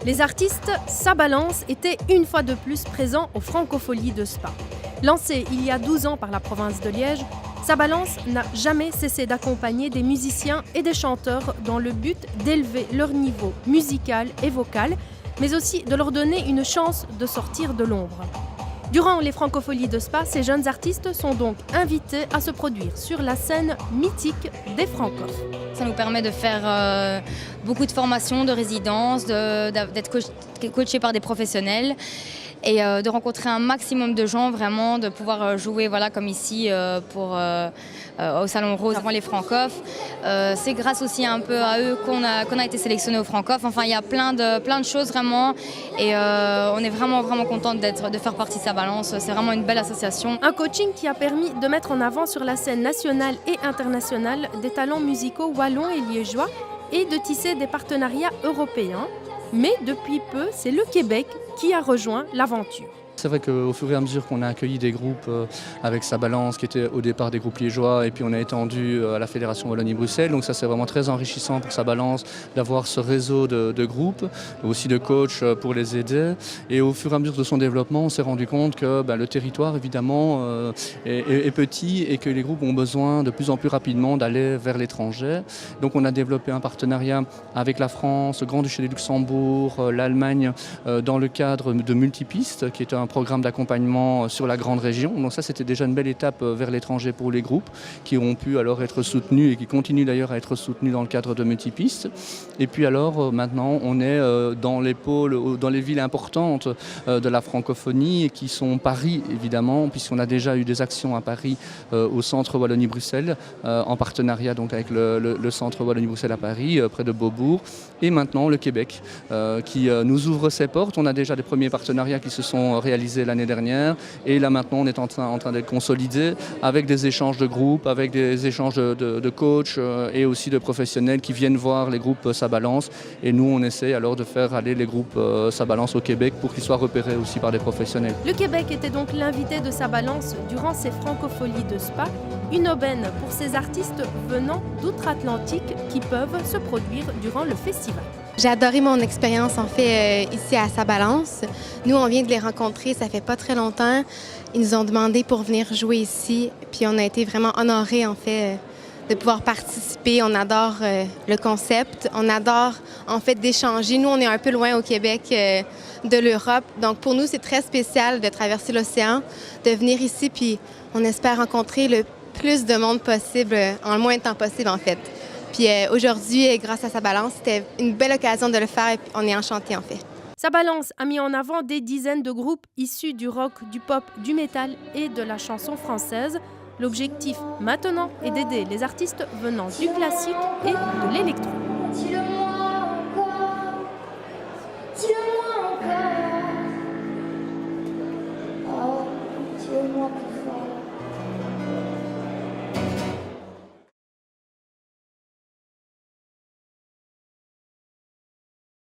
Les artistes Ça Balance étaient une fois de plus présents aux Francopholies de Spa. Lancé il y a 12 ans par la province de Liège, Ça Balance n'a jamais cessé d'accompagner des musiciens et des chanteurs dans le but d'élever leur niveau musical et vocal, mais aussi de leur donner une chance de sortir de l'ombre. Durant les Francopholies de Spa, ces jeunes artistes sont donc invités à se produire sur la scène mythique des Francophes. Ça nous permet de faire beaucoup de formations, de résidences, d'être coachés par des professionnels et de rencontrer un maximum de gens, vraiment, de pouvoir jouer comme ici au Salon Rose avant les Francophes. C'est grâce aussi un peu à eux qu'on a été sélectionnés aux Francophes. Enfin, il y a plein de choses vraiment et on est vraiment contente de faire partie de Ça Balance. C'est vraiment une belle association. Un coaching qui a permis de mettre en avant sur la scène nationale et internationale des talents musicaux wallons et liégeois et de tisser des partenariats européens. Mais depuis peu, c'est le Québec qui a rejoint l'aventure. C'est vrai qu'au fur et à mesure qu'on a accueilli des groupes avec Ça Balance, qui étaient au départ des groupes liégeois, et puis on a étendu à la Fédération Wallonie-Bruxelles, donc ça c'est vraiment très enrichissant pour Ça Balance d'avoir ce réseau de groupes, aussi de coachs pour les aider. Et au fur et à mesure de son développement, on s'est rendu compte que le territoire évidemment est petit et que les groupes ont besoin de plus en plus rapidement d'aller vers l'étranger. Donc on a développé un partenariat avec la France, le Grand-Duché du Luxembourg, l'Allemagne, dans le cadre de Multipistes, qui est un programme d'accompagnement sur la grande région. Donc ça, c'était déjà une belle étape vers l'étranger pour les groupes qui ont pu alors être soutenus et qui continuent d'ailleurs à être soutenus dans le cadre de Multipistes. Et puis alors maintenant, on est dans les pôles, dans les villes importantes de la francophonie qui sont Paris évidemment, puisqu'on a déjà eu des actions à Paris au centre Wallonie-Bruxelles en partenariat donc avec le centre Wallonie-Bruxelles à Paris, près de Beaubourg. Et maintenant le Québec qui nous ouvre ses portes. On a déjà des premiers partenariats qui se sont réalisé l'année dernière et là maintenant on est en train d'être consolidé avec des échanges de groupes, avec des échanges de coachs et aussi de professionnels qui viennent voir les groupes Ça Balance et nous on essaie alors de faire aller les groupes Ça Balance au Québec pour qu'ils soient repérés aussi par des professionnels. Le Québec était donc l'invité de Ça Balance durant ces Francopholies de Spa, une aubaine pour ces artistes venant d'outre-Atlantique qui peuvent se produire durant le festival. J'ai adoré mon expérience en fait ici à Ça Balance. Nous, on vient de les rencontrer, ça fait pas très longtemps. Ils nous ont demandé pour venir jouer ici, puis on a été vraiment honorés en fait de pouvoir participer. On adore le concept, on adore en fait d'échanger. Nous, on est un peu loin au Québec de l'Europe, donc pour nous, c'est très spécial de traverser l'océan, de venir ici, puis on espère rencontrer le plus de monde possible en le moins de temps possible en fait. Puis aujourd'hui, grâce à Ça Balance, c'était une belle occasion de le faire et on est enchantés en fait. Ça Balance a mis en avant des dizaines de groupes issus du rock, du pop, du métal et de la chanson française. L'objectif maintenant est d'aider les artistes venant du classique et de l'électro. Dis-le-moi encore, dis-le-moi encore. Oh, dis-le-moi plus.